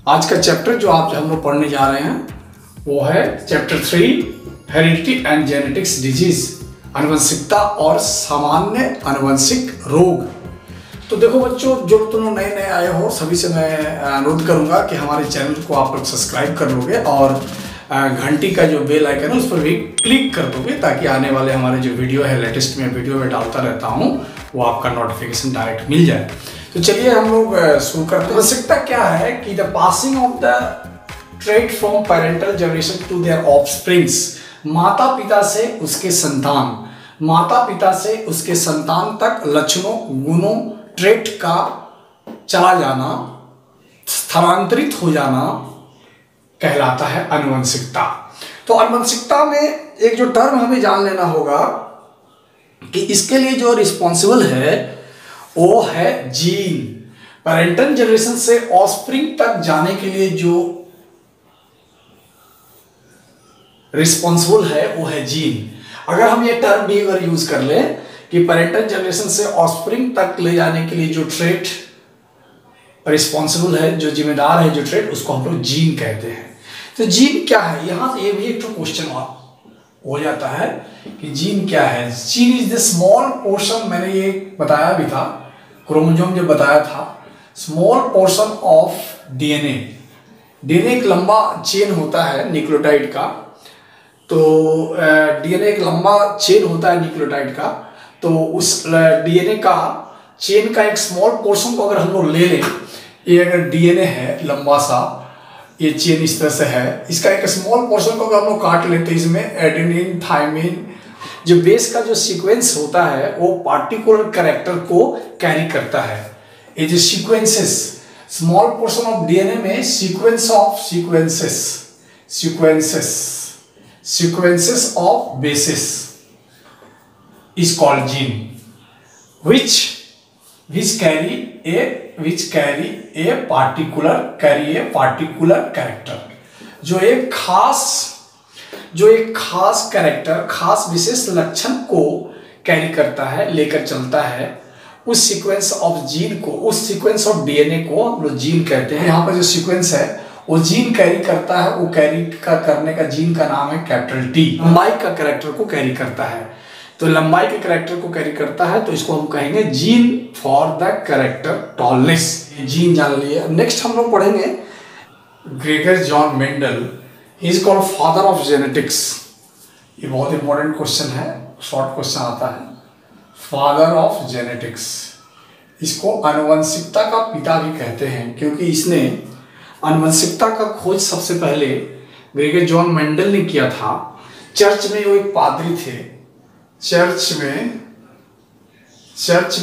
आज का चैप्टर जो आप हम लोग पढ़ने जा रहे हैं वो है chapter 3 heredity and genetics disease, आनुवंशिकता और सामान्य आनुवंशिक रोग। तो देखो बच्चों, जो तुम लोग नए नए आए हो सभी से मैं अनुरोध करूंगा कि हमारे चैनल को आप लोग सब्सक्राइब कर लोगे और घंटी का जो बेल आइकन है उस पर भी क्लिक कर दोगे ताकि आने वाले हमारे जो वीडियो है लेटेस्ट में वीडियो में डालता रहता हूँ वो आपका नोटिफिकेशन डायरेक्ट मिल जाए। तो चलिए हम लोग शुरू करते हैं। आनुवंशिकता क्या है कि the passing of the trait from parental generation to their offsprings, माता पिता से उसके संतान, माता पिता से उसके संतान तक लक्षणों, गुणों, ट्रेट का चला जाना, स्थानांतरित हो जाना कहलाता है आनुवंशिकता। तो आनुवंशिकता में एक जो टर्म हमें जान लेना होगा कि इसके लिए जो रिस्पॉन्सिबल है वो है जीन। पेरेंटल जनरेशन से ऑफस्प्रिंग तक जाने के लिए जो रिस्पॉन्सिबल है वो है जीन। अगर हम ये टर्म भी अगर यूज कर ले कि पेरेंटल जनरेशन से ऑफस्प्रिंग तक ले जाने के लिए जो ट्रेट रिस्पॉन्सिबल है, जो जिम्मेदार है, जो ट्रेट, उसको हम लोग जीन कहते हैं। तो जीन क्या है, यहां से ये भी एक क्वेश्चन हो जाता है कि जीन क्या है। Gene is the small portion, मैंने ये बताया भी था, क्रोमोसोम जो बताया था, small portion of DNA. DNA एक लंबा चेन होता है न्यूक्लियोटाइड का, तो डीएनए एक लंबा चेन होता है न्यूक्लियोटाइड का, तो उस डीएनए का चेन का एक स्मॉल पोर्शन को अगर हम लोग ले लें, ये अगर डीएनए है लंबा सा, ये चेन इस तरह से है, इसका एक स्मॉल पोर्शन को अगर हम लोग काट लेते हैं, इसमें एडेनिन, थाइमिन, जो बेस का जो सीक्वेंस होता है वो पार्टिकुलर कैरेक्टर को कैरी करता है। ये जो sequences, small portion of DNA में sequence of sequences of bases is called gene which carry a particular character। जो एक खास कैरेक्टर, खास विशेष लक्षण को कैरी करता है, लेकर चलता है, उस सीक्वेंस ऑफ जीन को, उस सीक्वेंस ऑफ डीएनए को हम लोग जीन कहते हैं। यहाँ पर जो सीक्वेंस है वो जीन कैरी करता है, वो कैरी करने का जीन का नाम है कैपिटल टी। लंबाई का कैरेक्टर को कैरी करता है, तो लंबाई के कैरेक्टर को कैरी करता है, तो इसको हम कहेंगे gene for the character tallness. Gene जान लिए। नेक्स्ट हम लोग पढ़ेंगे Gregor John Mendel, he is called father of genetics. ये बहुत इंपॉर्टेंट क्वेश्चन है, शॉर्ट क्वेश्चन आता है। फादर ऑफ जेनेटिक्स, इसको आनुवंशिकता का पिता भी कहते हैं क्योंकि इसने आनुवंशिकता का खोज सबसे पहले ग्रेगर जॉन मेंडल ने किया था। चर्च में वो एक पादरी थे, चर्च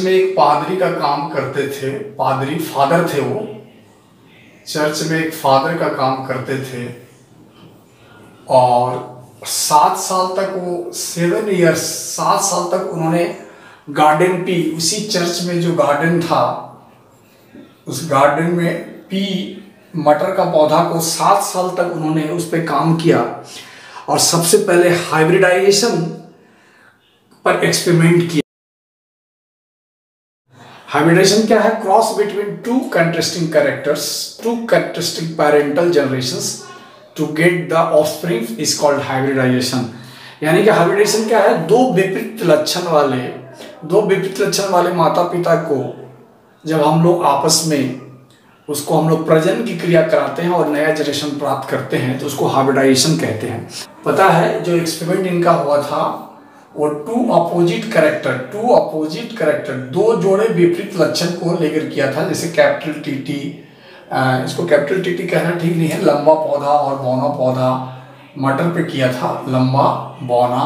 में एक पादरी का काम करते थे, पादरी फादर थे वो, चर्च में एक फादर का काम करते थे और 7 साल तक वो 7 साल तक उन्होंने गार्डन पी, उसी चर्च में जो गार्डन था उस गार्डन में पी मटर का पौधा को 7 साल तक उन्होंने उस पर काम किया और सबसे पहले हाइब्रिडाइजेशन पर एक्सपेरिमेंट किया। हाइब्रिडाइजेशन क्या है? Cross between two contrasting characters, two contrasting parental generations to get the offspring is called hybridisation. यानी कि हाइब्रिडाइजेशन क्या है? दो विपरीत लक्षण वाले माता पिता को जब हम लोग आपस में उसको हम लोग प्रजनन की क्रिया कराते हैं और नया जनरेशन प्राप्त करते हैं तो उसको हाइब्रिडाइजेशन कहते हैं। पता है जो एक्सपेरिमेंट इनका हुआ था वो टू अपोजिट कैरेक्टर, दो जोड़े विपरीत लक्षण को लेकर किया था। जैसे कैपिटल टीटी, इसको कैपिटल टीटी कहना ठीक नहीं है, लंबा पौधा और बौना पौधा मटर पे किया था, लंबा बौना।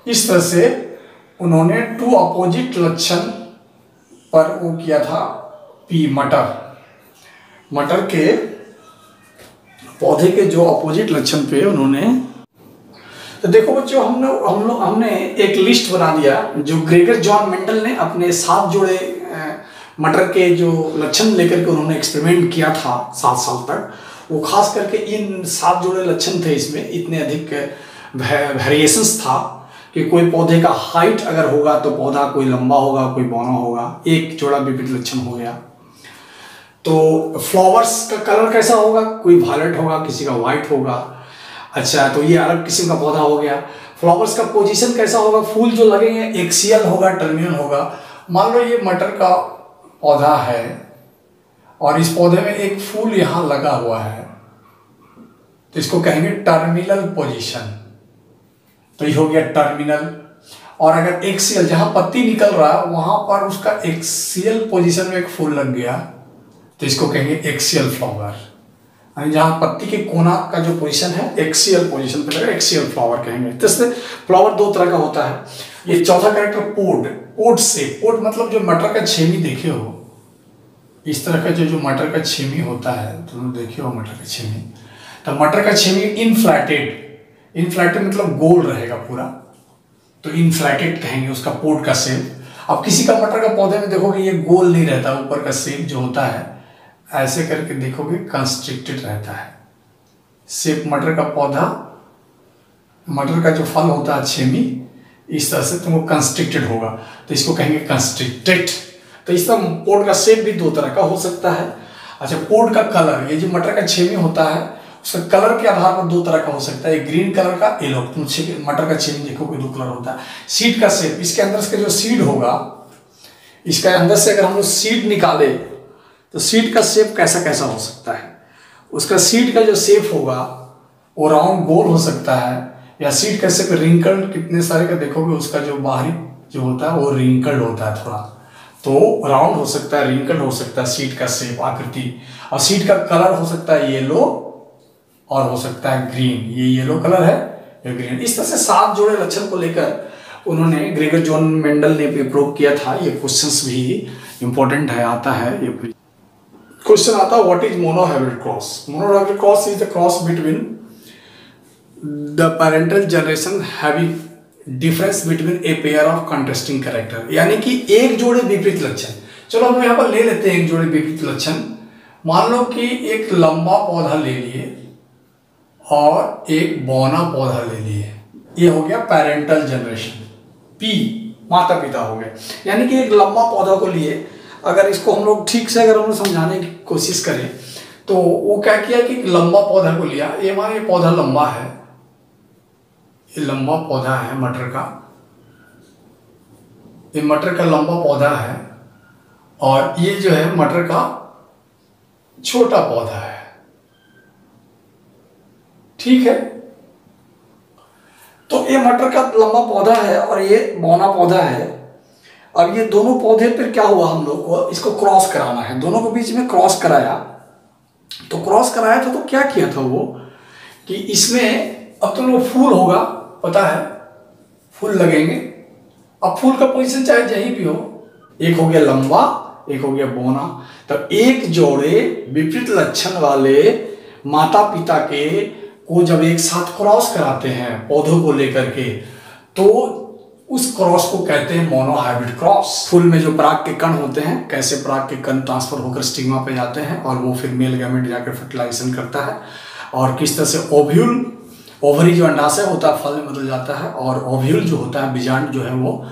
इस तरह से उन्होंने टू अपोजिट लक्षण पर वो किया था पी, मटर के पौधे के जो अपोजिट लक्षण पे उन्होंने। तो देखो बच्चों, हमने एक लिस्ट बना दिया जो ग्रेगर जॉन मेंडल ने अपने 7 जोड़े मटर के जो लक्षण लेकर के उन्होंने एक्सपेरिमेंट किया था 7 साल तक। वो खास करके इन 7 जोड़े लक्षण थे, इसमें इतने अधिक वेरिएशंस था कि कोई पौधे का हाइट अगर होगा तो पौधा कोई लंबा होगा, कोई बौना होगा, एक जोड़ा विपरीत लक्षण हो गया। तो फ्लावर्स का कलर कैसा होगा, कोई वायलेट होगा, किसी का व्हाइट होगा। अच्छा, तो ये अलग किस्म का पौधा हो गया। फ्लावर्स का पोजीशन कैसा होगा, फूल जो लगेंगे एक्सियल होगा, टर्मिनल होगा। मान लो ये मटर का पौधा है और इस पौधे में एक फूल यहां लगा हुआ है, तो इसको कहेंगे टर्मिनल पोजीशन। तो ये हो गया टर्मिनल। और अगर एक्सियल, जहां पत्ती निकल रहा है वहां पर उसका एक्सियल पोजीशन में एक फूल लग गया, तो इसको कहेंगे एक्सियल फ्लावर। यानी जहां पत्ती के कोना का जो पोजीशन है एक्सियल पोजीशन पे लगा, एक्सियल फ्लावर कहेंगे। तो इससे फ्लावर दो तरह का होता है। ये चौथा कैरेक्टर पोड, पोड से, पोड मतलब जो मटर का छेमी देखे हो, इस तरह का जो मटर का छेमी होता है, तुम देखे हो मटर का छेमी। तो मटर का छेमी इनफ्लैटेड, इनफ्लैटेड मतलब गोल रहेगा पूरा, तो इनफ्लैटेड कहेंगे उसका पोड का शेप। अब किसी का मटर का पौधे में देखोगे ये गोल नहीं रहता, ऊपर का शेप जो होता है ऐसे करके देखोगे कंस्ट्रिक्टेड रहता है शेप। मटर का पौधा, मटर का जो फल होता है छेमी, इस तरह से तुमको कंस्ट्रिक्टेड होगा, तो इसको कहेंगे कंस्ट्रिक्टेड। तो इस तरह पोड का शेप भी दो तरह का हो सकता है। अच्छा, पोड का कलर, ये जो मटर का छेमी होता है उसका कलर के आधार पर दो तरह का हो सकता है, ग्रीन कलर का, येलो। तुम मटर का छेमी देखोगे दो कलर होता है। सीड का शेप, इसके अंदर से जो सीड होगा, इसके अंदर से अगर हम लोग सीड निकाले तो सीड का शेप कैसा कैसा हो सकता है। उसका सीड का जो शेप होगा वो राउंड गोल हो सकता है, या सीड का शेप रिंकल्ड, कितने सारे का देखोगे उसका जो बाहरी जो होता है वो रिंकल्ड होता है थोड़ा, तो राउंड हो सकता है, रिंकल्ड हो सकता है सीड का शेप, आकृति। और सीड का कलर हो सकता है येलो और हो सकता है ग्रीन। ये येलो कलर है, ये ग्रीन। इस तरह से 7 जोड़े लक्षण को लेकर उन्होंने ग्रेगर जॉन मेंडल ने प्रयोग किया था। ये क्वेश्चंस भी इंपॉर्टेंट है, आता है ये क्वेश्चन आता है, what is monohybrid cross. Monohybrid cross is the cross between the parental generation having difference between a pair of contrasting character, यानी कि एक जोड़े विपरीत लक्षण। चलो हम यहाँ पर ले लेते हैं एक जोड़े विपरीत लक्षण। मान लो कि एक लंबा पौधा ले लिए और एक बौना पौधा ले लिए, ये हो गया पेरेंटल जनरेशन, पी माता पिता हो गए। यानी कि एक लंबा पौधा को लिए, अगर इसको हम लोग ठीक से अगर हम लोग समझाने की कोशिश करें तो वो क्या किया कि लंबा पौधा को लिया, ये माने ये पौधा लंबा है, ये लंबा पौधा है मटर का, ये मटर का लंबा पौधा है, और ये जो है मटर का छोटा पौधा है, ठीक है। तो ये मटर का लंबा पौधा है और ये बौना पौधा है। अब ये दोनों पौधे पर क्या हुआ, हम लोग को इसको क्रॉस कराना है, दोनों के बीच में क्रॉस कराया। तो क्रॉस कराया था तो क्या किया था वो कि इसमें अब तो लोग फूल होगा, पता है फूल लगेंगे। अब फूल का पोजीशन चाहे यहीं भी हो, एक हो गया लंबा, एक हो गया बौना। तब एक जोड़े विपरीत लक्षण वाले माता पिता के को जब एक साथ क्रॉस कराते हैं पौधों को लेकर के, तो उस क्रॉस को कहते हैं मोनोहाइब्रिड क्रॉस। फूल में जो पराग के कण होते हैं, कैसे पराग के कण ट्रांसफर होकर स्टिग्मा पे जाते हैं और वो फिर मेल गैमेट जाकर फर्टिलाइजेशन करता है, और किस तरह से ओव्यूल, ओवरी जो अंडाशय होता है फल में बदल जाता है, और ओव्यूल जो होता है बीजांड जो है वो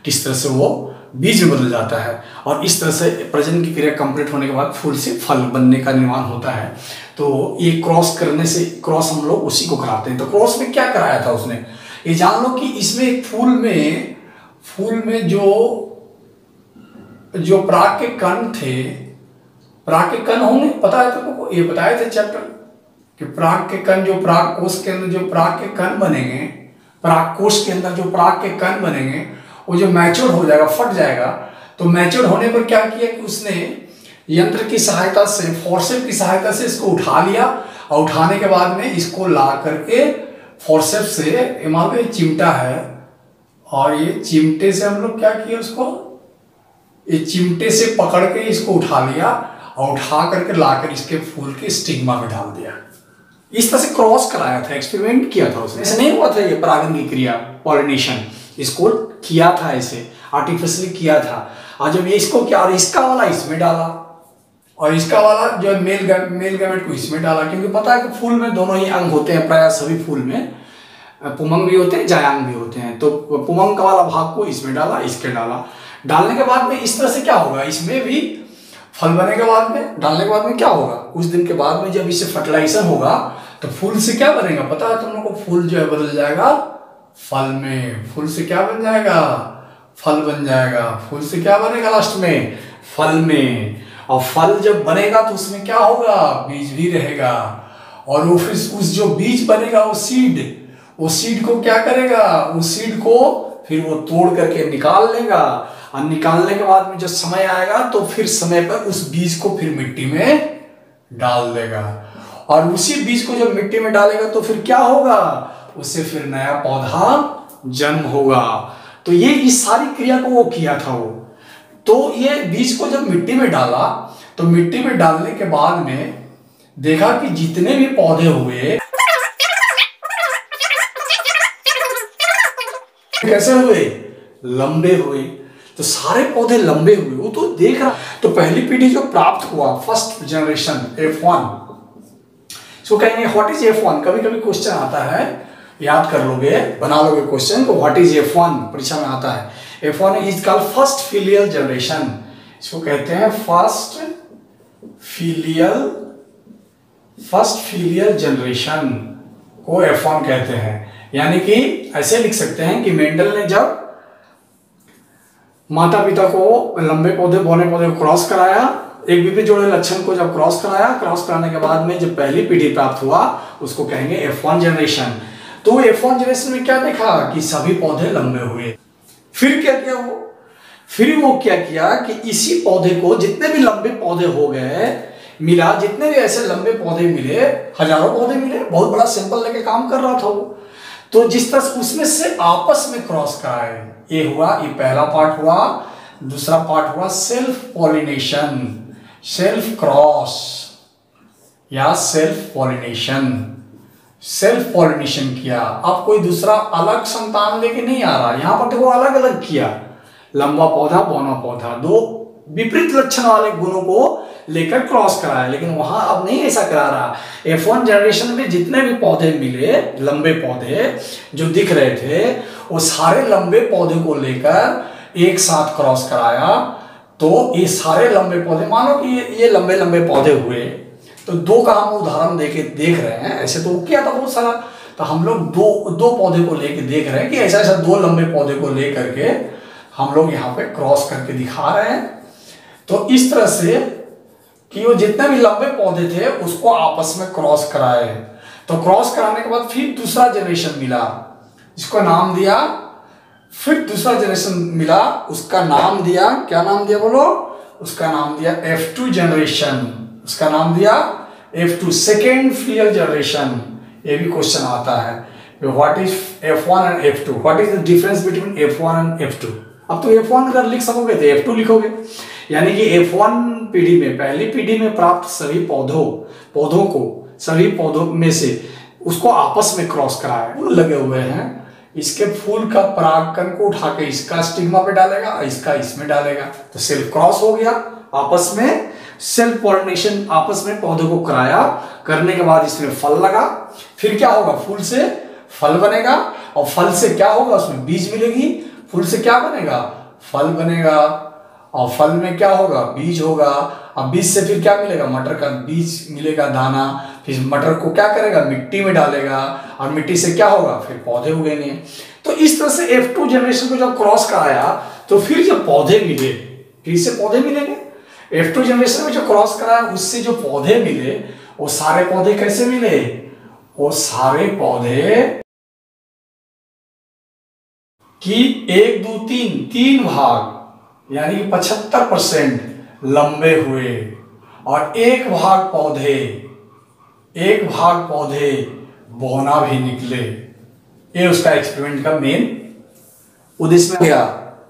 किस तरह से वो बीज में बदल जाता है, और इस तरह से प्रजनन की क्रिया कंप्लीट होने के बाद फूल से फल बनने का निर्माण होता है। तो ये क्रॉस करने से, क्रॉस हम लोग उसी को कराते हैं। तो क्रॉस में क्या कराया था उसने, ये जान लो कि इसमें एक फूल में जो पराग के कण थे, पराग के कण होंगे, पता है तुमको, ये बताए थे चैप्टर कि पराग के कण, जो पराग कोश के अंदर जो पराग के कण बनेंगे, पराग कोश के अंदर जो पराग के कण बनेंगे वो जो मैच्योर हो जाएगा, फट जाएगा। तो मैच्योर होने पर क्या किया कि उसने यंत्र की सहायता से, फोर्सेप की सहायता से इसको उठा लिया, और उठाने के बाद में इसको ला करके फोर्सेप से, मान लो ये चिमटा है और ये चिमटे से हम लोग क्या किए, उसको ये चिमटे से पकड़ के इसको उठा लिया और उठा करके लाकर इसके फूल के स्टिग्मा में डाल दिया। इस तरह से क्रॉस कराया था, एक्सपेरिमेंट किया था उसने। ऐसे नहीं हुआ था ये परागन की क्रिया, पॉलिनेशन, इसको किया था, ऐसे आर्टिफिशियली किया था। और जब ये इसको किया और इसका वाला इसमें डाला और इसका वाला जो मेल गैमेट को इसमें डाला, क्योंकि पता है कि फूल में दोनों ही अंग होते हैं, प्राय सभी फूल में पुमंग भी होते हैं, जायांग भी होते हैं। तो पुमंग का वाला भाग को इसमें डाला, इसके डाला, डालने के बाद में इस तरह से क्या होगा, इसमें भी फल बनेगा बाद में, डालने के बाद में क्या होगा, कुछ दिन के बाद में जब इससे फर्टिलाइजेशन होगा तो फूल से क्या बनेगा पता है तुम लोग को, फूल जो है बदल जाएगा फल में, फूल से क्या बन जाएगा, फल बन जाएगा, फूल से क्या बनेगा लास्ट में, फल में। और फल जब बनेगा तो उसमें क्या होगा, बीज भी रहेगा, और वो फिर उस जो बीज बनेगा वो सीड को क्या करेगा, उस सीड को फिर वो तोड़ करके निकाल लेगा, और निकालने के बाद में जब समय आएगा तो फिर समय पर उस बीज को फिर मिट्टी में डाल देगा, और उसी बीज को जब मिट्टी में डालेगा तो फिर क्या होगा, उससे फिर नया पौधा जन्म होगा। तो ये इस सारी क्रिया को वो किया था वो। तो ये बीज को जब मिट्टी में डाला तो मिट्टी में डालने के बाद में देखा कि जितने भी पौधे हुए कैसे हुए, लंबे हुए। तो सारे पौधे लंबे हुए, वो तो देख रहा। तो पहली पीढ़ी जो प्राप्त हुआ, फर्स्ट जनरेशन F1, इसको कहेंगे व्हाट इज F1। कभी कभी क्वेश्चन आता है, याद कर लोगे, बना लोगे क्वेश्चन को, व्हाट इज F1 परीक्षा में आता है। F1 is called first filial generation, इसको कहते हैं फर्स्ट फिलियल जनरेशन को F1 कहते हैं। यानी कि ऐसे लिख सकते हैं कि मेंडल ने जब माता पिता को लंबे पौधे बौने पौधे को क्रॉस कराया, एक विपरीत जोड़े लक्षण को जब क्रॉस कराने के बाद में जब पहली पीढ़ी प्राप्त हुआ उसको कहेंगे F1 जनरेशन। तो F1 जनरेशन में क्या देखा कि सभी पौधे लंबे हुए। फिर क्या किया वो क्या किया कि इसी पौधे को जितने भी लंबे पौधे हो गए मिला, जितने भी ऐसे लंबे पौधे मिले, हजारों पौधे मिले, बहुत बड़ा सैंपल लेके काम कर रहा था वो। तो जिस तरह से उसमें से आपस में क्रॉस कराए, ये हुआ, ये पहला पार्ट हुआ। दूसरा पार्ट हुआ सेल्फ पॉलिनेशन, सेल्फ क्रॉस या सेल्फ पॉलिनेशन किया। अब कोई दूसरा अलग संतान लेके नहीं आ रहा, यहां पर देखो अलग अलग किया, लंबा पौधा बौना पौधा, दो विपरीत लक्षण वाले गुणों को लेकर क्रॉस कराया। लेकिन वहां अब नहीं ऐसा करा रहा। F1 जनरेशन में जितने भी पौधे मिले, लंबे पौधे जो दिख रहे थे, वो सारे लंबे पौधे को लेकर एक साथ क्रॉस कराया। तो ये सारे लंबे पौधे, मानो कि ये लंबे लंबे पौधे हुए, तो दो का हम उदाहरण देख रहे हैं। ऐसे तो किया था बहुत सारा, तो हम लोग दो पौधे को लेके देख रहे हैं कि ऐसा ऐसा दो लंबे पौधे को लेकर के हम लोग यहाँ पे क्रॉस करके दिखा रहे हैं। तो इस तरह से कि वो जितने भी लंबे पौधे थे उसको आपस में क्रॉस कराए। तो क्रॉस कराने के बाद फिर दूसरा जनरेशन मिला, जिसको नाम दिया, फिर दूसरा जनरेशन मिला, उसका नाम दिया, क्या नाम दिया बोलो, उसका नाम दिया F2 जनरेशन, उसका नाम दिया F2 सेकेंड फिलियल जनरेशन। ये भी क्वेश्चन आता है, what is F1 and F2, what is the difference between F1 and F2। अब तो F1 अगर लिख सकोगे तो F2 लिखोगे। यानी कि F1 पीढ़ी में, पहली पीढ़ी में प्राप्त सभी पौधों को, सभी पौधों में से उसको आपस में क्रॉस कराया, फूल लगे हुए हैं, इसके फूल का परागकण को उठा के इसका स्टिग्मा पे डालेगा, इसका इसमें डालेगा, तो सेल्फ क्रॉस हो गया, आपस में सेल्फ पॉलिनेशन, आपस में पौधों को कराया। करने के बाद इसमें फल लगा, फिर क्या होगा, फूल से फल बनेगा, और फल से क्या होगा, उसमें बीज मिलेगी, फूल से क्या बनेगा, फल बनेगा, और फल में क्या होगा, बीज होगा, अब बीज से फिर क्या मिलेगा, मटर का बीज मिलेगा, दाना, फिर मटर को क्या करेगा, मिट्टी में डालेगा, और मिट्टी से क्या होगा, फिर पौधे उगेंगे। तो इस तरह से F2 जनरेशन को जब क्रॉस कराया तो फिर जब पौधे मिले, फिर से पौधे मिलेंगे। F2 जनरेशन में जो क्रॉस कराया उससे जो पौधे मिले, वो सारे पौधे कैसे मिले, वो सारे पौधे कि 1 2 3 भाग, यानी 75% लंबे हुए, और एक भाग पौधे बौना भी निकले। ये उसका एक्सपेरिमेंट का मेन उद्देश्य में गया।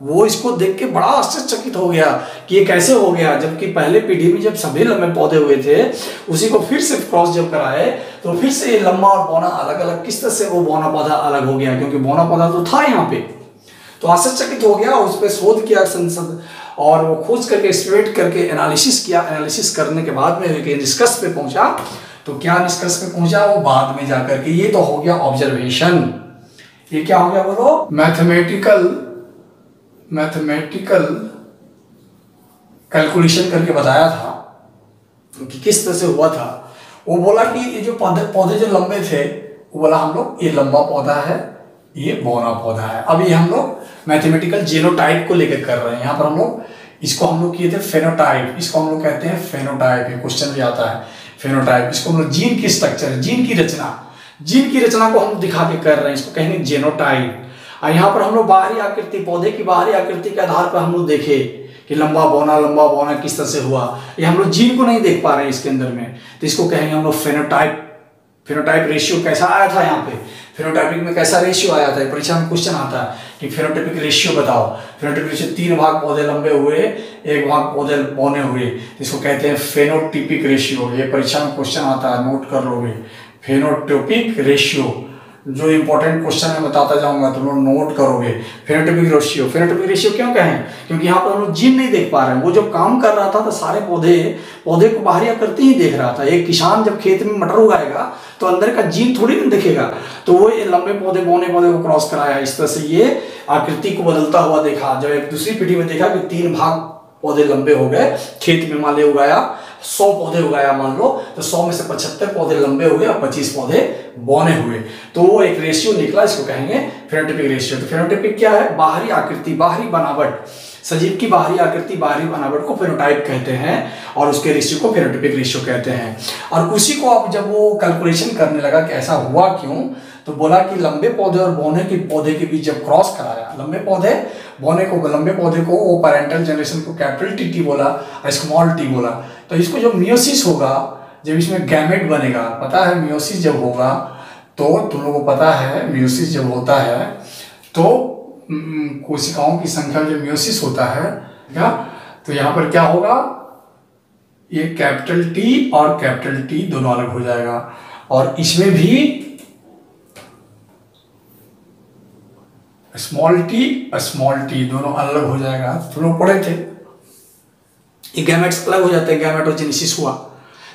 वो इसको देख के बड़ा आश्चर्यचकित हो गया कि ये कैसे हो गया, जबकि पहले पीढ़ी में जब सभी लंबे पौधे हुए थे, उसी को फिर से क्रॉस जब कराए तो फिर से ये लंबा और बौना अलग अलग, किस तरह से वो बौना पौधा अलग हो गया, क्योंकि बौना पौधा तो था यहाँ पे। तो आश्चर्यचकित हो गया, उस पर शोध किया संसद, और वो खोज करके एक्सपेरिमेंट करके एनालिसिस किया। एनालिसिस करने के बाद में निष्कर्ष पे पहुंचा। तो क्या निष्कर्ष पे पहुंचा, वो बाद में जाकर के, ये तो हो गया ऑब्जर्वेशन, ये क्या हो गया बोलो, मैथमेटिकल कैलकुलेशन करके बताया था कि किस तरह से हुआ था। वो बोला कि ये जो पौधे जो लंबे थे, वो बोला हम लोग ये लंबा पौधा है, ये बौना पौधा है। अब ये हम लोग मैथमेटिकल जीनोटाइप को लेकर कर रहे हैं। यहाँ पर हम लोग इसको हम लोग किए थे फेनोटाइप, इसको हम लोग कहते हैं फेनोटाइप। ये क्वेश्चन भी आता है फेनोटाइप। इसको हम लोग जीन की स्ट्रक्चर, जीन की रचना को हम दिखा के कर रहे हैं, इसको कहेंगे जीनोटाइप। और यहाँ पर हम लोग बाहरी आकृति, पौधे की बाहरी आकृति के आधार पर हम लोग देखे कि लंबा बौना किस तरह से हुआ। ये हम लोग जीन को नहीं देख पा रहे हैं इसके अंदर में, तो इसको कहेंगे हम लोग फेनोटाइप। फेनोटाइप रेशियो कैसा आया था यहाँ पे, फेनोटाइपिक में कैसा रेशियो आया था, परीक्षा में क्वेश्चन आता है कि फेनोटाइपिक रेशियो बताओ। फेनोटाइपिक रेशियो 3 भाग पौधे लंबे हुए, 1 भाग पौधे बौने हुए, इसको कहते हैं फेनोटाइपिक रेशियो। ये परीक्षा में क्वेश्चन आता है, नोट कर लोगे। फेनोटाइपिक रेशियो जो इंपॉर्टेंट क्वेश्चन है बताता जाऊंगा, तुम लोग नोट करोगे। फेनोटाइपिक रेशियो क्यों कहें, क्योंकि यहाँ पर हम लोग जीन नहीं देख पा रहे हैं। वो जो काम कर रहा था तो सारे पौधे को बाहरी आकृति ही देख रहा था। एक किसान जब खेत में मटर उगाएगा तो अंदर का जीन थोड़ी नहीं दिखेगा, तो वो ये लंबे पौधे बौने पौधे को क्रॉस कराया। इस तरह से ये आकृति को बदलता हुआ देखा। जब एक दूसरी पीढ़ी में देखा कि 3 भाग पौधे लंबे हो गए, खेत में मान ले उगाया 100 पौधे उगाया मान लो, तो 100 में से 75 पौधे लंबे हुए और 25 पौधे बौने हुए, तो वो एक रेशियो निकला। इसको कहेंगे फेनोटाइपिक रेशियो। तो फेनोटाइपिक क्या है, बाहरी आकृति, बाहरी बनावट, सजीव की बाहरी आकृति, बाहरी बनावट को फेनोटाइप कहते हैं और उसके रेशियो को फेनोटाइपिक रेशियो कहते हैं। और उसी को आप जब वो कैलकुलेशन करने लगा कि ऐसा हुआ क्यों, तो बोला कि लंबे पौधे और बौने के पौधे के बीच जब क्रॉस कराया, लंबे पौधे को वो पैरेंटल जनरेशन को कैपिटल टी बोला और स्मॉल टी बोला। तो इसको जब मियोसिस होगा, जब इसमें गैमेट बनेगा, पता है मियोसिस जब होगा तो तुम लोगों को पता है मियोसिस जब होता है तो कोशिकाओं की संख्या जब मियोसिस होता है क्या, तो यहाँ पर क्या होगा, ये कैपिटल टी और कैपिटल टी दोनों अलग हो जाएगा और इसमें भी स्मॉल टी दोनों अलग हो जाएगा। तुम लोग पढ़े थे ये गैमेट्स अलग हो जाते हैं, गैमेटोजेनेसिस हुआ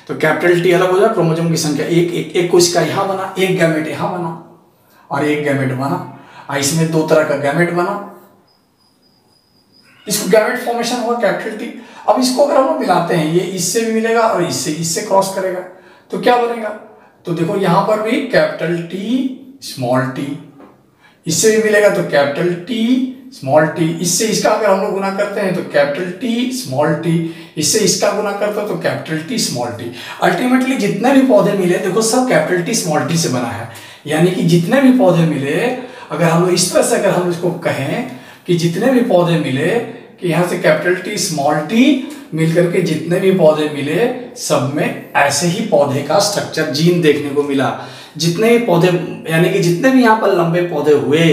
तो कैपिटल टी अलग हो जाए, क्रोमोसोम की संख्या एक कोशिका यहाँ बना, एक गैमेट यहाँ बना और एक गैमेट बना, इसमें 2 तरह का गैमेट बना, इसको गैमेट फॉर्मेशन हुआ कैपिटल टी। अब इसको अगर हम लोग मिलाते हैं, ये इससे भी मिलेगा और इससे क्रॉस करेगा तो क्या बनेगा, तो देखो यहाँ पर भी कैपिटल टी स्मॉल टी, इससे भी मिलेगा तो कैपिटल टी स्मॉल टी, इससे इसका अगर हम लोग गुना करते हैं तो कैपिटल टी स्मॉल टी, इससे इसका गुना करते हैं तो capital T small T. Ultimately जितने भी पौधे मिले देखो सब कैपिटल टी स्मॉल टी से बना है, यानी कि जितने भी पौधे मिले, अगर हम लोग इस तरह से अगर हम इसको कहें कि जितने भी पौधे मिले कि यहाँ से कैपिटल टी स्मॉल टी मिल करके जितने भी पौधे मिले सब में ऐसे ही पौधे का स्ट्रक्चर जीन देखने को मिला। जितने भी पौधे यानी कि जितने भी यहाँ पर लंबे पौधे हुए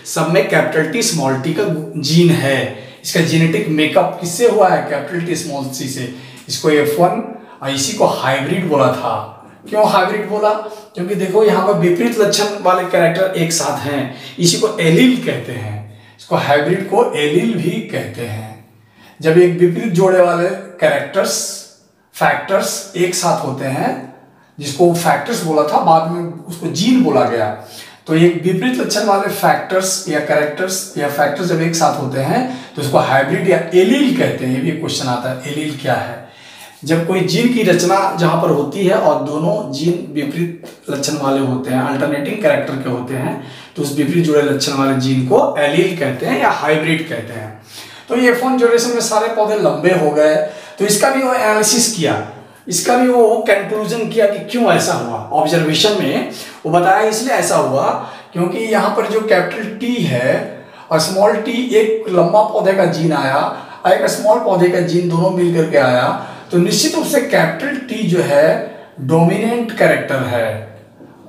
सब में कैपिटल टी स्मॉल टी का जीन है। इसका जेनेटिक मेकअप किससे हुआ है, कैपिटल टी स्मॉल टी से। इसको F1 और इसी को हाइब्रिड बोला था। क्यों हाइब्रिड बोला, क्योंकि देखो यहाँ पर विपरीत लक्षण वाले कैरेक्टर एक साथ हैं, इसी को एलील कहते हैं। इसको हाइब्रिड को एलील भी कहते हैं। जब एक विपरीत जोड़े वाले कैरेक्टर्स फैक्टर्स एक साथ होते हैं, जिसको फैक्टर्स बोला था, बाद में उसको जीन बोला गया, तो एक विपरीत लक्षण वाले फैक्टर्स या कैरेक्टर्स या फैक्टर्स जब एक साथ होते हैं तो उसको हाइब्रिड या एलील कहते हैं। ये भी क्वेश्चन आता है, एलील क्या है। जब कोई जीन की रचना जहां पर होती है और दोनों जीन विपरीत लक्षण वाले होते हैं, अल्टरनेटिंग कैरेक्टर के होते हैं, तो उस विपरीत जुड़े लक्षण वाले जीन को एलील कहते हैं या हाइब्रिड कहते हैं। तो ये F1 जनरेशन में सारे पौधे लंबे हो गए, तो इसका भी वो एनालिसिस किया, इसका भी वो कंक्लूजन किया कि क्यों ऐसा हुआ। ऑब्जर्वेशन में वो बताया इसलिए ऐसा हुआ क्योंकि यहाँ पर जो कैपिटल टी है और स्मॉल टी, एक लंबा पौधे का जीन आया और एक स्मॉल पौधे का जीन, दोनों मिल करके आया, तो निश्चित रूप से कैपिटल टी जो है डोमिनेंट कैरेक्टर है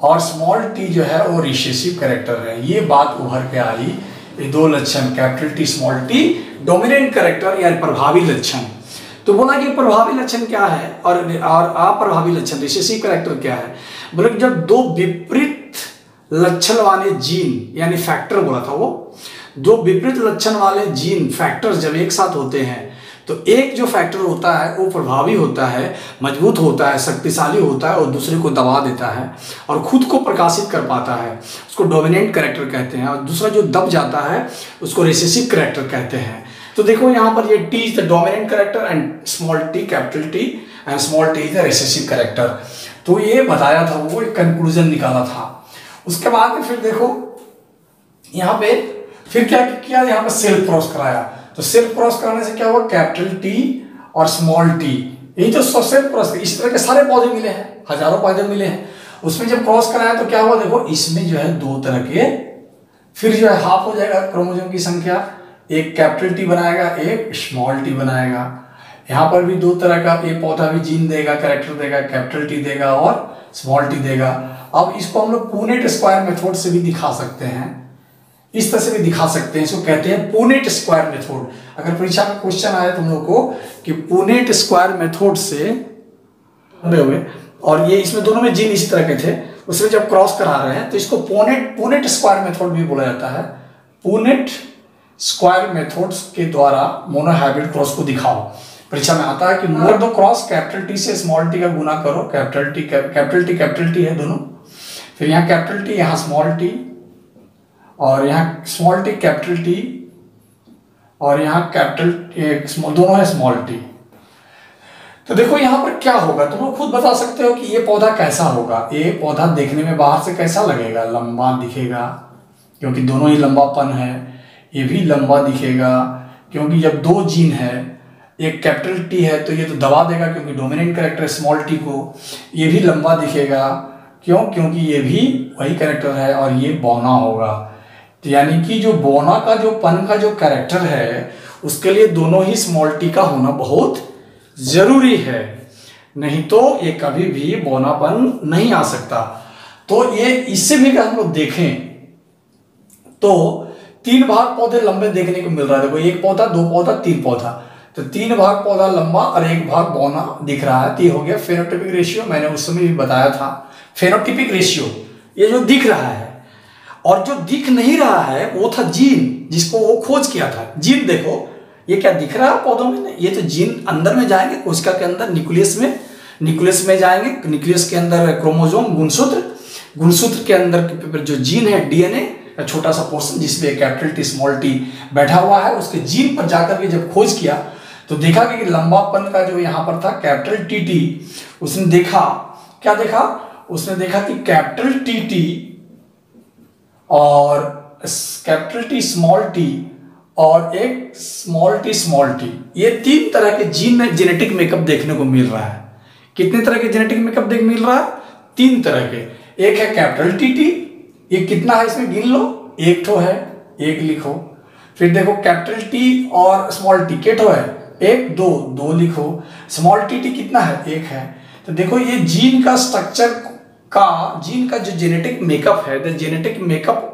और स्मॉल टी जो है वो रिसेसिव कैरेक्टर है। ये बात उभर के आई, ये 2 लक्षण capital T small T dominant character या प्रभावी लक्षण। तो बोला कि प्रभावी लक्षण क्या है और अप्रभावी लक्षण रिसेसिव कैरेक्टर क्या है। बोले जब 2 विपरीत लक्षण वाले जीन यानी फैक्टर बोला था, वो 2 विपरीत लक्षण वाले जीन फैक्टर्स जब एक साथ होते हैं तो एक जो फैक्टर होता है वो प्रभावी होता है, मजबूत होता है, शक्तिशाली होता है और दूसरे को दबा देता है और खुद को प्रकाशित कर पाता है, उसको डोमिनेंट कैरेक्टर कहते हैं। और दूसरा जो दब जाता है उसको रिसेसिव कैरेक्टर कहते हैं। तो देखो यहाँ पर ये T is the dominant character and small T capital T and small T is the recessive character. तो ये बताया था, वो एक कंक्लूजन निकाला था। उसके बाद में फिर देखो यहाँ पे फिर क्या किया, यहाँ पे सेल्फ क्रॉस कराया। तो सेल्फ क्रॉस कराने से क्या हुआ, कैपिटल टी और स्मॉल टी, यही तो सेल्फ क्रॉस। इस तरह के सारे पौधे मिले हैं, हजारों पौधे मिले हैं, उसमें जब क्रॉस कराया तो क्या हुआ, देखो इसमें जो है दो तरह के, फिर जो है हाफ हो जाएगा क्रोमोसोम की संख्या, एक कैपिटल टी बनाएगा, एक स्मॉल टी बनाएगा। यहाँ पर भी दो तरह का ये पौधा भी जीन देगा, कैरेक्टर देगा, कैपिटल टी देगा और स्मॉल टी देगा। अब इसको हम लोग पुनेट स्क्वायर मेथड से भी दिखा सकते हैं, इस तरह से भी दिखा सकते हैं। इसको कहते हैं पुनेट स्क्वायर मेथड। अगर परीक्षा में क्वेश्चन आए तुम लोग को कि पुनेट स्क्वायर मेथड से हुए, और ये इसमें दोनों में जीन इसी तरह के थे, उसमें जब क्रॉस करा रहे हैं तो इसको पुनेट स्क्वायर मेथड भी बोला जाता है। पुनेट स्क्वायर मेथड्स के द्वारा मोनोहाइब्रिड क्रॉस को दिखाओ। परीक्षा में आता है कि मोर दो क्रॉस कैपिटल टी से स्मॉल टी का गुना करो, कैपिटल टी है दोनों, फिर यहाँ कैपिटल टी, यहाँ स्मॉल टी, और यहाँ स्मॉल टी कैपिटल टी, और यहाँ कैपिटल दोनों है स्मॉल टी। तो देखो यहाँ पर क्या होगा, तुम लोग खुद बता सकते हो कि ये पौधा कैसा होगा। ये पौधा देखने में बाहर से कैसा लगेगा, लंबा दिखेगा क्योंकि दोनों ही लंबापन है। ये भी लंबा दिखेगा क्योंकि जब दो जीन है, एक कैपिटल टी है तो ये तो दबा देगा क्योंकि डोमिनेंट कैरेक्टर है स्मॉल टी को। ये भी लंबा दिखेगा क्योंकि ये भी वही कैरेक्टर है और ये बौना होगा। तो यानी कि जो बौना का जो पन का जो कैरेक्टर है उसके लिए दोनों ही स्मॉल टी का होना बहुत जरूरी है, नहीं तो ये कभी भी बौनापन नहीं आ सकता। तो ये इससे भी अगर हम लोग देखें तो 3 भाग पौधे लंबे देखने को मिल रहा है। देखो एक पौधा, दो पौधा, 3 पौधा, तो 3 भाग पौधा लंबा और 1 भाग बौना दिख रहा है। तो ये हो गया फेनोटाइपिक रेशियो। मैंने उस समय भी बताया था फेनोटाइपिक रेशियो, ये जो दिख रहा है। और जो दिख नहीं रहा है वो था जीन, जिसको वो खोज किया था। जीन देखो ये क्या दिख रहा है पौधों में, ये तो जीन अंदर में जाएंगे कोशिका के अंदर, न्यूक्लियस में जाएंगे, न्यूक्लियस के अंदर क्रोमोसोम, गुणसूत्र के अंदर जो जीन है डीएनए का छोटा सा पोर्शन जिसमें कैपिटल टी स्मॉल टी बैठा हुआ है, उसके जीन पर जाकर के जब खोज किया तो देखा कि लंबापन का जो यहाँ पर था कैपिटल टी, उसने देखा, क्या देखा, उसने देखा कि कैपिटल टी और कैपिटल टी स्मॉल टी और एक स्मॉल टी, ये 3 तरह के जीन जेनेटिक मेकअप देखने को मिल रहा है। कितने तरह के जेनेटिक मेकअप देखने मिल रहा है, 3 तरह के। एक है कैपिटल टी, ये कितना है इसमें गिन लो, 1 ठो है, 1 लिखो। फिर देखो कैपिटल टी और स्मॉल टी के ठो है, 1 2 लिखो। स्मॉल टी कितना है, 1 है। तो देखो ये जीन का स्ट्रक्चर का, जीन का जो जेनेटिक मेकअप है, the genetic makeup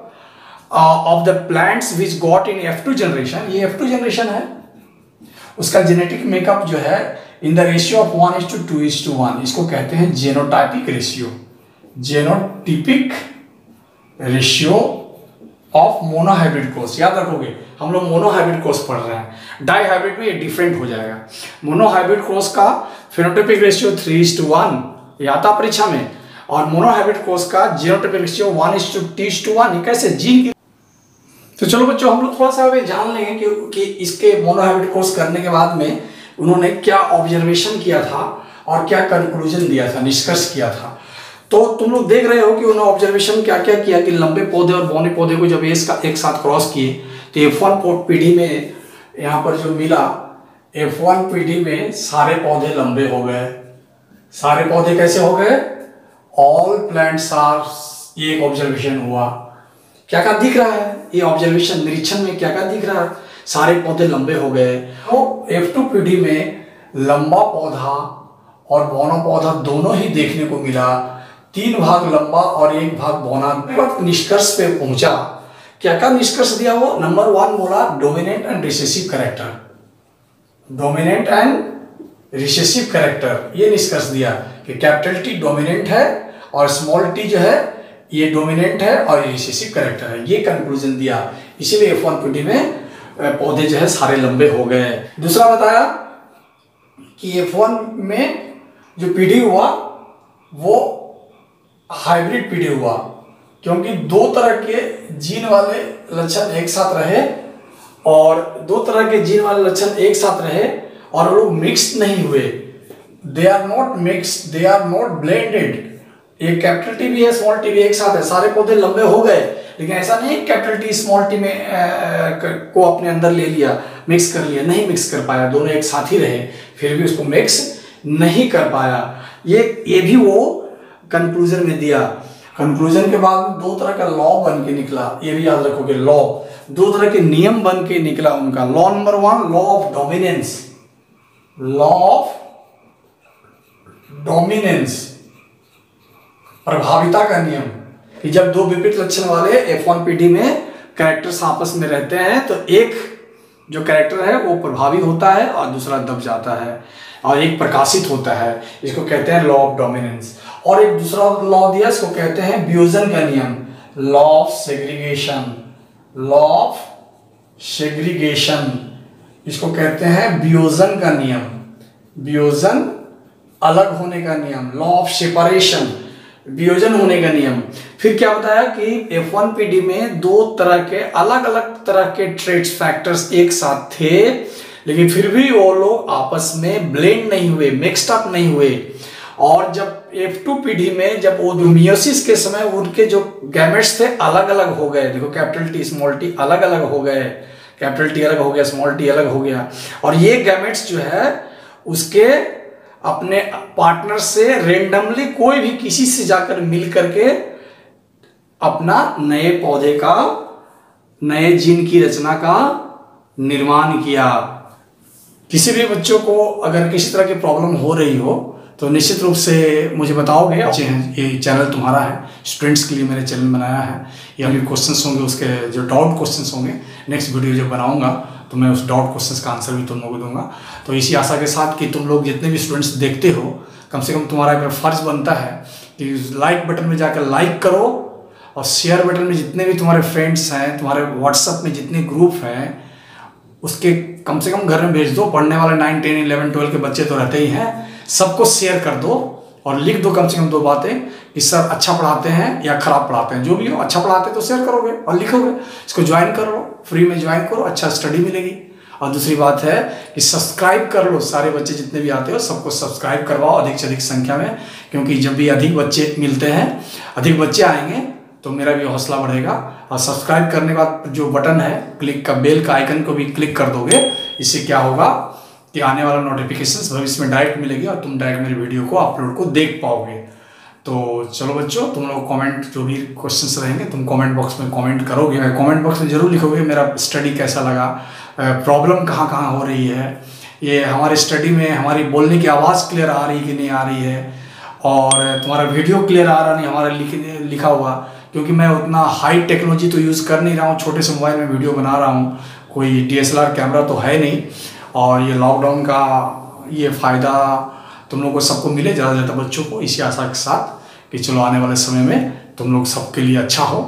of the plants which got in F2 generation, ये F2 जनरेशन है, उसका जेनेटिक मेकअप जो है इन द रेशियो ऑफ 1:2:1, इसको कहते हैं genotypic ratio, genotypic ratio of monohybrid cross. याद रखोगे हम लोग मोनोहाइब्रिड क्रॉस पढ़ रहे हैं, डाईहाइब्रिड में ये डिफरेंट हो जाएगा। मोनोहाइब्रिड क्रॉस का फेनोटाइपिक रेशियो 3:1 ये आता परीक्षा में, और मोनोहाइब्रिड क्रॉस का जीनोटाइपिक रेशियो 1:2:1। कैसे जीन की। तो चलो बच्चों हम लोग थोड़ा सा अभी जान लेंगे कि इसके मोनोहाइब्रिड क्रॉस करने के बाद में उन्होंने क्या ऑब्जर्वेशन किया था और क्या कंक्लूजन दिया था, निष्कर्ष किया था। तो तुम लोग देख रहे हो कि उन्होंने ऑब्जर्वेशन क्या क्या किया कि लंबे पौधे और बौने पौधे को जब एक साथ क्रॉस किए तो F1 पीढ़ी में यहाँ पर जो मिला, F1 पीढ़ी में सारे पौधे लंबे हो गए। सारे पौधे कैसे हो गए, ऑल प्लांट्स आर, ये एक ऑब्जर्वेशन हुआ। क्या क्या दिख रहा है, ये ऑब्जर्वेशन निरीक्षण में क्या क्या दिख रहा है, सारे पौधे लंबे हो गए। तो F2 पीढ़ी में लंबा पौधा और बौना पौधा दोनों ही देखने को मिला, 3 भाग लंबा और 1 भाग बौना। निष्कर्ष पे पहुंचा, क्या क्या निष्कर्ष दिया वो, नंबर 1 बोला dominant and recessive character, dominant and recessive character, ये निष्कर्ष दिया कि कैपिटल टी डोमिनेंट है और स्मॉल टी जो है ये डोमिनेंट है और ये रिसेसिव कैरेक्टर है, ये कंक्लूजन दिया। इसीलिए F1 पीढ़ी में पौधे जो है सारे लंबे हो गए। दूसरा बताया कि F1 में जो पीढ़ी हुआ वो हाइब्रिड पीढ़ी हुआ, क्योंकि 2 तरह के जीन वाले लक्षण एक साथ रहे और दो तरह के जीन वाले लक्षण एक साथ रहे और वो लोग मिक्स नहीं हुए, they are not mix, they are not blended. ये कैपिटल टी भी है, स्मॉल टी भी एक साथ है, सारे पौधे लंबे हो गए, लेकिन ऐसा नहीं कैपिटल टी स्मॉल टी में को अपने अंदर ले लिया, मिक्स कर लिया, नहीं मिक्स कर पाया, दोनों एक साथ ही रहे, फिर भी उसको मिक्स नहीं कर पाया। ये भी वो कंक्लूजन में दिया। कंक्लूजन के बाद दो तरह का लॉ बन के निकला, ये भी याद रखोगे, लॉ, दो तरह के नियम बन के निकला उनका। Law number 1, law of dominance, law of dominance, प्रभाविता का नियम, कि जब दो विपरीत लक्षण वाले F1PD में कैरेक्टर्स आपस में रहते हैं तो एक जो कैरेक्टर है वो प्रभावी होता है और दूसरा दब जाता है, और एक प्रकाशित होता है, इसको कहते हैं लॉ ऑफ डोमिनेंस। और एक दूसरा लॉ दिया, इसको कहते हैं बियोजन का नियम, law of segregation, law of segregation, इसको कहते हैं बियोजन का नियम, बियोजन अलग होने का नियम, लॉ ऑफ सेपरेशन, वियोजन होने का नियम। फिर क्या बताया कि F1PD में दो तरह के अलग अलग तरह के ट्रेट्स फैक्टर्स एक साथ थे, लेकिन फिर भी वो लोग आपस में ब्लेंड नहीं हुए, मिक्स्ड अप नहीं हुए। और जब F2PD में जब वो मियोसिस के समय उनके जो गैमेट्स थे अलग अलग हो गए, देखो कैपिटल टी स्मॉल टी अलग अलग हो गए, कैपिटल टी अलग हो गया, स्मॉल टी अलग हो गया, और ये गैमेट्स जो है उसके अपने पार्टनर से रेंडमली कोई भी किसी से जाकर मिल करके अपना नए पौधे का, नए जीन की रचना का निर्माण किया। किसी भी बच्चों को अगर किसी तरह की प्रॉब्लम हो रही हो तो निश्चित रूप से मुझे बताओगे। ये चैनल तुम्हारा है, स्टूडेंट्स के लिए मैंने चैनल बनाया है। या भी क्वेश्चंस होंगे, उसके जो डाउट क्वेश्चंस होंगे, नेक्स्ट वीडियो जब बनाऊंगा तो मैं उस डाउट क्वेश्चंस का आंसर भी तुम लोगों को दूंगा। तो इसी आशा के साथ कि तुम लोग जितने भी स्टूडेंट्स देखते हो, कम से कम तुम्हारा एक फर्ज बनता है कि लाइक बटन में जाकर लाइक करो, और शेयर बटन में जितने भी तुम्हारे फ्रेंड्स हैं, तुम्हारे व्हाट्सएप में जितने ग्रुप हैं, उसके कम से कम घर में भेज दो। पढ़ने वाले 9, 10, 11, 12 के बच्चे तो रहते ही हैं, सबको शेयर कर दो और लिख दो कम से कम 2 बातें कि सर अच्छा पढ़ाते हैं या खराब पढ़ाते हैं, जो भी हो। अच्छा पढ़ाते हैं तो शेयर करोगे और लिखोगे, इसको ज्वाइन कर लो, फ्री में ज्वाइन करो, अच्छा स्टडी मिलेगी। और दूसरी बात है कि सब्सक्राइब कर लो, सारे बच्चे जितने भी आते हो सबको सब्सक्राइब करवाओ अधिक से अधिक संख्या में, क्योंकि जब भी अधिक बच्चे मिलते हैं, अधिक बच्चे आएंगे तो मेरा भी हौसला बढ़ेगा। और सब्सक्राइब करने के बाद जो बटन है क्लिक का, बेल का आइकन को भी क्लिक कर दोगे, इससे क्या होगा कि आने वाला नोटिफिकेशंस भविष्य में डायरेक्ट मिलेगी और तुम डायरेक्ट मेरे वीडियो को अपलोड को देख पाओगे। तो चलो बच्चों, तुम लोग कमेंट जो भी क्वेश्चंस रहेंगे तुम कमेंट बॉक्स में कमेंट करोगे, कमेंट बॉक्स में जरूर लिखोगे मेरा स्टडी कैसा लगा, प्रॉब्लम कहाँ कहाँ हो रही है, ये हमारे स्टडी में हमारी बोलने की आवाज़ क्लियर आ रही कि नहीं आ रही है, और तुम्हारा वीडियो क्लियर आ रहा नहीं हमारा लिखा हुआ, क्योंकि मैं उतना हाई टेक्नोलॉजी तो यूज़ कर नहीं रहा हूँ, छोटे से मोबाइल में वीडियो बना रहा हूँ, कोई DSLR कैमरा तो है नहीं। और ये लॉकडाउन का ये फ़ायदा तुम लोगों को सबको मिले, ज़्यादा से ज़्यादा बच्चों को, इसी आशा के साथ कि चलो आने वाले समय में तुम लोग सबके लिए अच्छा हो।